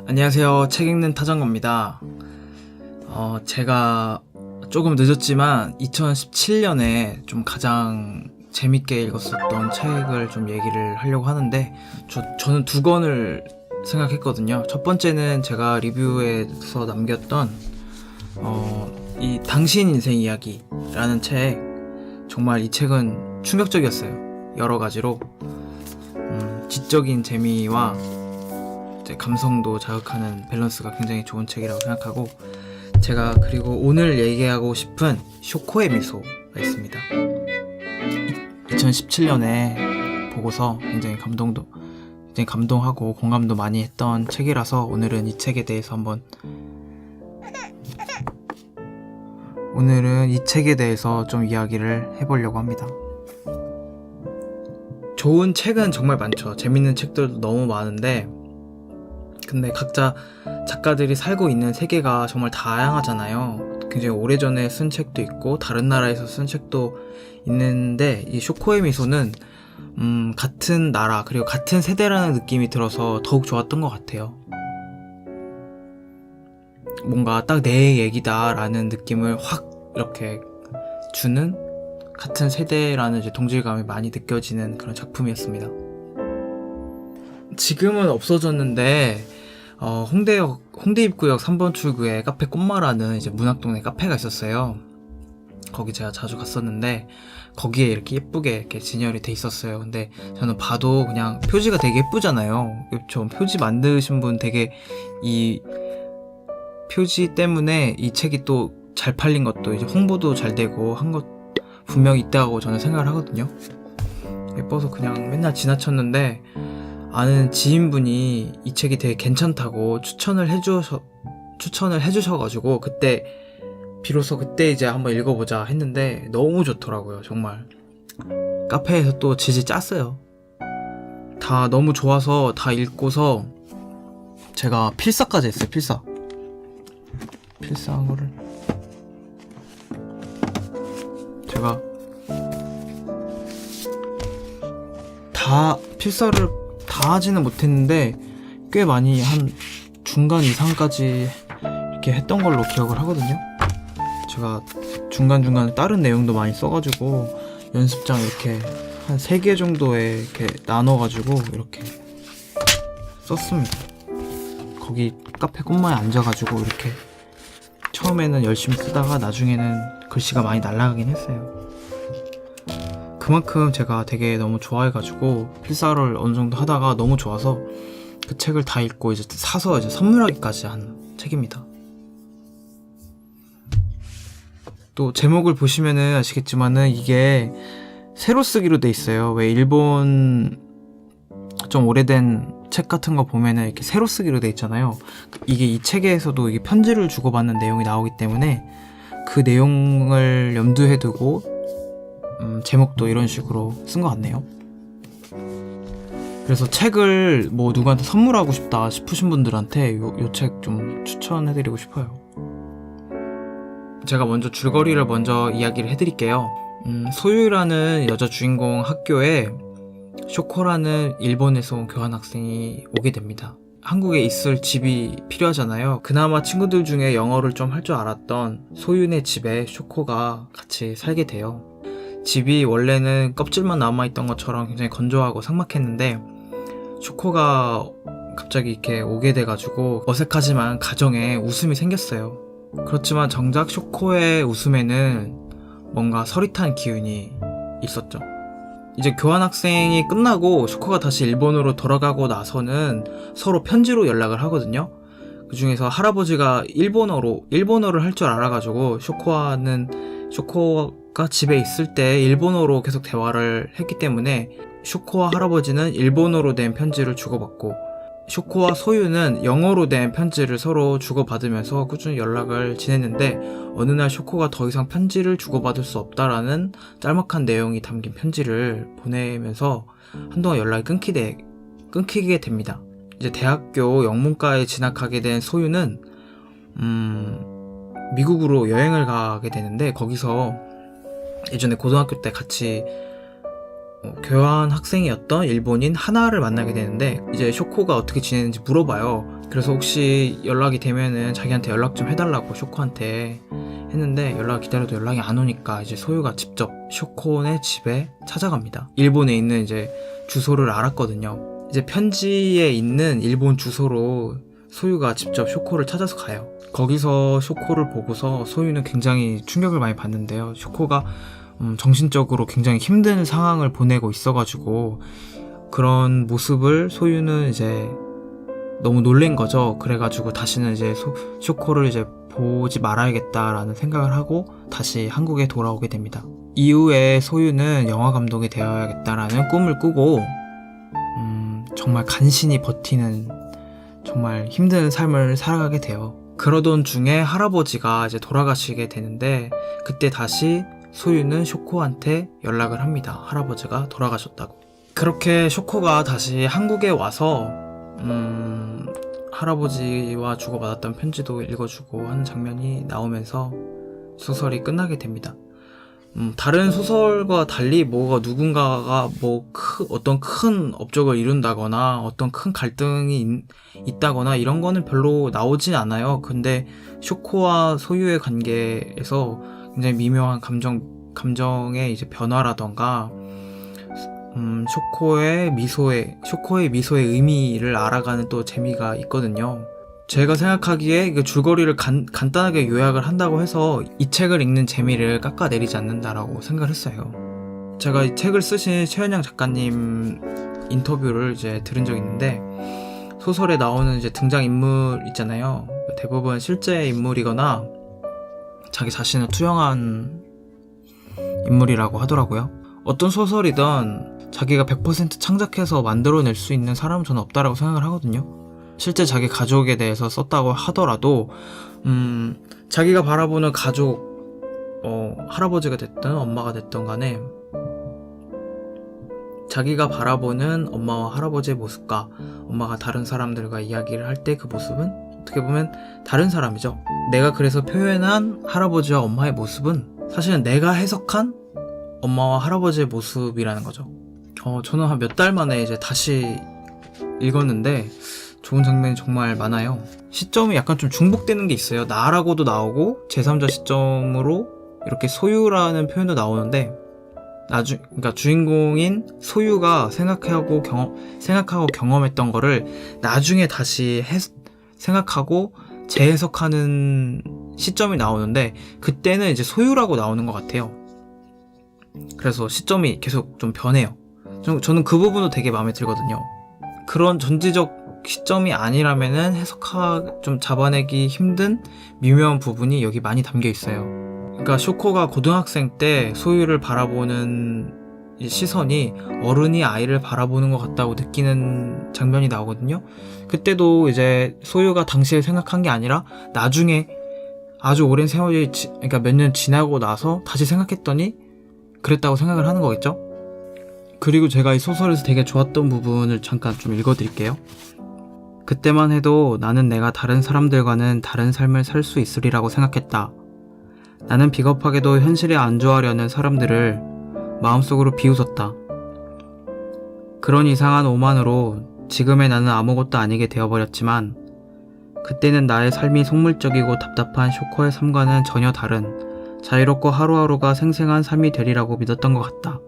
안녕하세요. 책 읽는 타장거입니다. 제가 조금 늦었지만 2017년에 좀 가장 재밌게 읽었었던 책을 좀 얘기를 하려고 하는데 저는 두 권을 생각했거든요. 첫 번째는 제가 리뷰에서 남겼던 이 당신 인생 이야기라는 책. 정말 이 책은 충격적이었어요. 여러 가지로 지적인 재미와 감성도 자극하는 밸런스가 굉장히 좋은 책이라고 생각하고, 제가 그리고 오늘 얘기하고 싶은 쇼코의 미소가 있습니다. 2017년에 보고서 굉장히 감동하고 공감도 많이 했던 책이라서 오늘은 이 책에 대해서 좀 이야기를 해보려고 합니다. 좋은 책은 정말 많죠. 재밌는 책들도 너무 많은데, 근데 각자 작가들이 살고 있는 세계가 정말 다양하잖아요. 굉장히 오래전에 쓴 책도 있고 다른 나라에서 쓴 책도 있는데, 이 쇼코의 미소는 같은 나라 그리고 같은 세대라는 느낌이 들어서 더욱 좋았던 것 같아요. 뭔가 딱 내 얘기다라는 느낌을 확 이렇게 주는, 같은 세대라는 이제 동질감이 많이 느껴지는 그런 작품이었습니다. 지금은 없어졌는데 홍대 입구역 3번 출구에 카페 꽃마라는 이제 문학동네 카페가 있었어요. 거기 제가 자주 갔었는데 거기에 이렇게 예쁘게 이렇게 진열이 돼 있었어요. 근데 저는 봐도 그냥 표지가 되게 예쁘잖아요. 저 표지 만드신 분 되게 이 표지 때문에 이 책이 또 잘 팔린 것도, 이제 홍보도 잘 되고 한 것 분명히 있다고 저는 생각을 하거든요. 예뻐서 그냥 맨날 지나쳤는데 아는 지인분이 이 책이 되게 괜찮다고 추천을 해주셔가지고 비로소 그때 이제 한번 읽어보자 했는데 너무 좋더라고요. 정말 카페에서 또 지지 짰어요. 다 너무 좋아서 다 읽고서 제가 필사까지 했어요. 필사한 거를 제가 필사를 다 하지는 못했는데 꽤 많이 한 중간 이상까지 이렇게 했던 걸로 기억을 하거든요. 제가 중간중간에 다른 내용도 많이 써가지고 연습장 이렇게 한 3개 정도에 이렇게 나눠가지고 이렇게 썼습니다. 거기 카페 꽃마에 앉아가지고 이렇게 처음에는 열심히 쓰다가 나중에는 글씨가 많이 날아가긴 했어요. 그만큼 제가 되게 너무 좋아해가지고 필사를 어느 정도 하다가 너무 좋아서 그 책을 다 읽고 이제 사서 이제 선물하기까지 한 책입니다. 또 제목을 보시면은 아시겠지만은 이게 새로 쓰기로 돼 있어요. 왜 일본 좀 오래된 책 같은 거 보면은 이렇게 새로 쓰기로 돼 있잖아요. 이게 이 책에서도 이게 편지를 주고받는 내용이 나오기 때문에 그 내용을 염두에 두고 제목도 이런 식으로 쓴 것 같네요. 그래서 책을 뭐 누구한테 선물하고 싶다 싶으신 분들한테 요 책 좀 추천해드리고 싶어요. 제가 먼저 줄거리를 이야기를 해드릴게요. 소유라는 여자 주인공 학교에 쇼코라는 일본에서 온 교환학생이 오게 됩니다. 한국에 있을 집이 필요하잖아요. 그나마 친구들 중에 영어를 좀 할 줄 알았던 소윤의 집에 쇼코가 같이 살게 돼요. 집이 원래는 껍질만 남아있던 것처럼 굉장히 건조하고 삭막했는데 쇼코가 갑자기 이렇게 오게 돼가지고 어색하지만 가정에 웃음이 생겼어요. 그렇지만 정작 쇼코의 웃음에는 뭔가 서릿한 기운이 있었죠. 이제 교환학생이 끝나고 쇼코가 다시 일본으로 돌아가고 나서는 서로 편지로 연락을 하거든요. 그 중에서 할아버지가 일본어를 할 줄 알아가지고 쇼코가 집에 있을 때 일본어로 계속 대화를 했기 때문에 쇼코와 할아버지는 일본어로 된 편지를 주고받고, 쇼코와 소유는 영어로 된 편지를 서로 주고받으면서 꾸준히 연락을 지냈는데, 어느 날 쇼코가 더 이상 편지를 주고받을 수 없다라는 짤막한 내용이 담긴 편지를 보내면서 한동안 연락이 끊기게 됩니다. 이제 대학교 영문과에 진학하게 된 소유는 미국으로 여행을 가게 되는데, 거기서 예전에 고등학교 때 같이 교환 학생이었던 일본인 하나를 만나게 되는데 이제 쇼코가 어떻게 지내는지 물어봐요. 그래서 혹시 연락이 되면은 자기한테 연락 좀 해달라고 쇼코한테 했는데 연락 기다려도 연락이 안 오니까 이제 소유가 직접 쇼코네 집에 찾아갑니다. 일본에 있는 이제 주소를 알았거든요. 이제 편지에 있는 일본 주소로 소유가 직접 쇼코를 찾아서 가요. 거기서 쇼코를 보고서 소유는 굉장히 충격을 많이 받는데요. 쇼코가 정신적으로 굉장히 힘든 상황을 보내고 있어가지고 그런 모습을 소유는 이제 너무 놀란 거죠. 그래가지고 다시는 이제 쇼코를 이제 보지 말아야겠다라는 생각을 하고 다시 한국에 돌아오게 됩니다. 이후에 소유는 영화 감독이 되어야겠다라는 꿈을 꾸고 정말 간신히 버티는 정말 힘든 삶을 살아가게 돼요. 그러던 중에 할아버지가 이제 돌아가시게 되는데 그때 다시 소유는 쇼코한테 연락을 합니다. 할아버지가 돌아가셨다고. 그렇게 쇼코가 다시 한국에 와서 할아버지와 주고받았던 편지도 읽어주고 하는 장면이 나오면서 소설이 끝나게 됩니다. 다른 소설과 달리 누군가가 어떤 큰 업적을 이룬다거나 어떤 큰 갈등이 있다거나 이런 거는 별로 나오진 않아요. 근데 쇼코와 소유의 관계에서 굉장히 미묘한 감정의 이제 변화라던가 쇼코의 미소의 의미를 알아가는 또 재미가 있거든요. 제가 생각하기에 줄거리를 간단하게 요약을 한다고 해서 이 책을 읽는 재미를 깎아내리지 않는다라고 생각을 했어요. 제가 이 책을 쓰신 최현영 작가님 인터뷰를 이제 들은 적이 있는데 소설에 나오는 이제 등장인물 있잖아요. 대부분 실제 인물이거나 자기 자신을 투영한 인물이라고 하더라고요. 어떤 소설이든 자기가 100% 창작해서 만들어낼 수 있는 사람은 저는 없다라고 생각을 하거든요. 실제 자기 가족에 대해서 썼다고 하더라도 자기가 바라보는 가족, 할아버지가 됐든 엄마가 됐든 간에 자기가 바라보는 엄마와 할아버지의 모습과 엄마가 다른 사람들과 이야기를 할 때 그 모습은 어떻게 보면 다른 사람이죠. 내가 그래서 표현한 할아버지와 엄마의 모습은 사실은 내가 해석한 엄마와 할아버지의 모습이라는 거죠. 저는 한 몇 달 만에 이제 다시 읽었는데 좋은 장면이 정말 많아요. 시점이 약간 좀 중복되는 게 있어요. 나라고도 나오고 제3자 시점으로 이렇게 소유라는 표현도 나오는데 그러니까 주인공인 소유가 생각하고 경험했던 거를 나중에 다시 생각하고 재해석하는 시점이 나오는데 그때는 이제 소유라고 나오는 것 같아요. 그래서 시점이 계속 좀 변해요. 저는 그 부분도 되게 마음에 들거든요. 그런 전지적 시점이 아니라면은 좀 잡아내기 힘든 미묘한 부분이 여기 많이 담겨 있어요. 그러니까 쇼코가 고등학생 때 소유를 바라보는 시선이 어른이 아이를 바라보는 것 같다고 느끼는 장면이 나오거든요. 그때도 이제 소유가 당시에 생각한 게 아니라 나중에 아주 오랜 세월이 그러니까 몇 년 지나고 나서 다시 생각했더니 그랬다고 생각을 하는 거겠죠? 그리고 제가 이 소설에서 되게 좋았던 부분을 잠깐 좀 읽어드릴게요. 그때만 해도 나는 내가 다른 사람들과는 다른 삶을 살 수 있으리라고 생각했다. 나는 비겁하게도 현실에 안주하려는 사람들을 마음속으로 비웃었다. 그런 이상한 오만으로 지금의 나는 아무것도 아니게 되어버렸지만 그때는 나의 삶이 속물적이고 답답한 쇼코의 삶과는 전혀 다른 자유롭고 하루하루가 생생한 삶이 되리라고 믿었던 것 같다.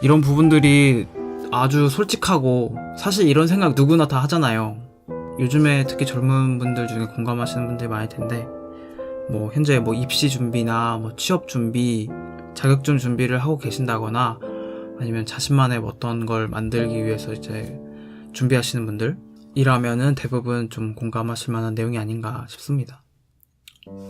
이런 부분들이 아주 솔직하고 사실 이런 생각 누구나 다 하잖아요. 요즘에 특히 젊은 분들 중에 공감하시는 분들이 많을 텐데 현재 입시 준비나 취업 준비, 자격증 준비를 하고 계신다거나 아니면 자신만의 어떤 걸 만들기 위해서 이제 준비하시는 분들이라면은 대부분 좀 공감하실 만한 내용이 아닌가 싶습니다.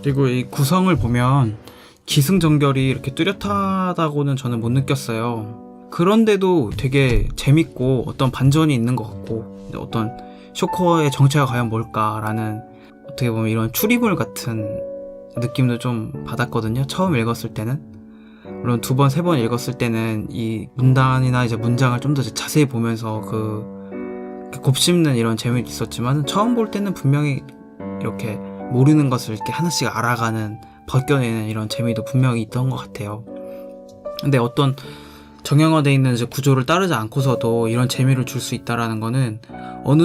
그리고 이 구성을 보면 기승전결이 이렇게 뚜렷하다고는 저는 못 느꼈어요. 그런데도 되게 재밌고 어떤 반전이 있는 것 같고 어떤 쇼코의 정체가 과연 뭘까라는 어떻게 보면 이런 추리물 같은 느낌도 좀 받았거든요. 처음 읽었을 때는. 물론 2번, 3번 읽었을 때는 이 문단이나 이제 문장을 좀 더 자세히 보면서 곱씹는 이런 재미도 있었지만 처음 볼 때는 분명히 이렇게 모르는 것을 이렇게 하나씩 알아가는 벗겨내는 이런 재미도 분명히 있던 것 같아요. 근데 어떤 정형화되어 있는 이제 구조를 따르지 않고서도 이런 재미를 줄 수 있다라는 거는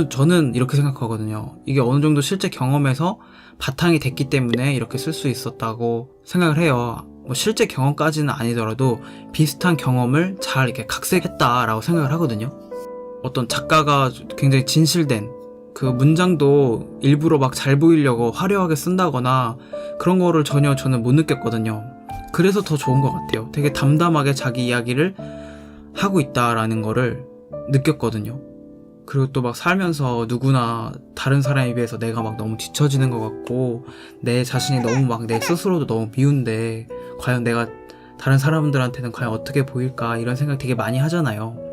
저는 이렇게 생각하거든요. 이게 어느 정도 실제 경험에서 바탕이 됐기 때문에 이렇게 쓸 수 있었다고 생각을 해요. 뭐 실제 경험까지는 아니더라도 비슷한 경험을 잘 이렇게 각색했다라고 생각을 하거든요. 어떤 작가가 굉장히 진실된 그 문장도 일부러 막 잘 보이려고 화려하게 쓴다거나 그런 거를 전혀 저는 못 느꼈거든요. 그래서 더 좋은 것 같아요. 되게 담담하게 자기 이야기를 하고 있다라는 거를 느꼈거든요. 그리고 또 막 살면서 누구나 다른 사람에 비해서 내가 막 너무 뒤처지는 것 같고 내 자신이 너무 막 내 스스로도 너무 미운데 과연 내가 다른 사람들한테는 과연 어떻게 보일까 이런 생각 되게 많이 하잖아요.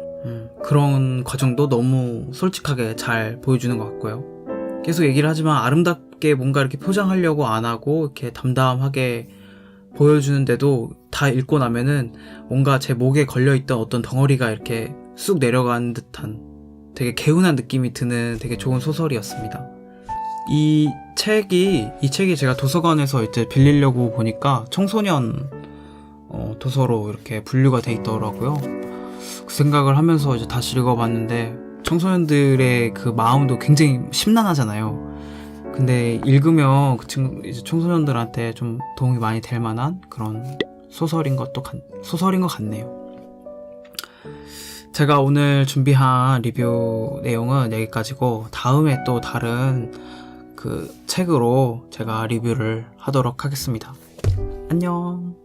그런 과정도 너무 솔직하게 잘 보여주는 것 같고요. 계속 얘기를 하지만 아름답게 뭔가 이렇게 포장하려고 안 하고 이렇게 담담하게 보여주는데도 다 읽고 나면은 뭔가 제 목에 걸려있던 어떤 덩어리가 이렇게 쑥 내려간 듯한 되게 개운한 느낌이 드는 되게 좋은 소설이었습니다. 이 책이 제가 도서관에서 이제 빌리려고 보니까 청소년 도서로 이렇게 분류가 돼 있더라고요. 그 생각을 하면서 이제 다시 읽어봤는데 청소년들의 그 마음도 굉장히 심란하잖아요. 근데 읽으면 이제 청소년들한테 좀 도움이 많이 될 만한 그런 소설인 것 같네요. 제가 오늘 준비한 리뷰 내용은 여기까지고 다음에 또 다른 그 책으로 제가 리뷰를 하도록 하겠습니다. 안녕.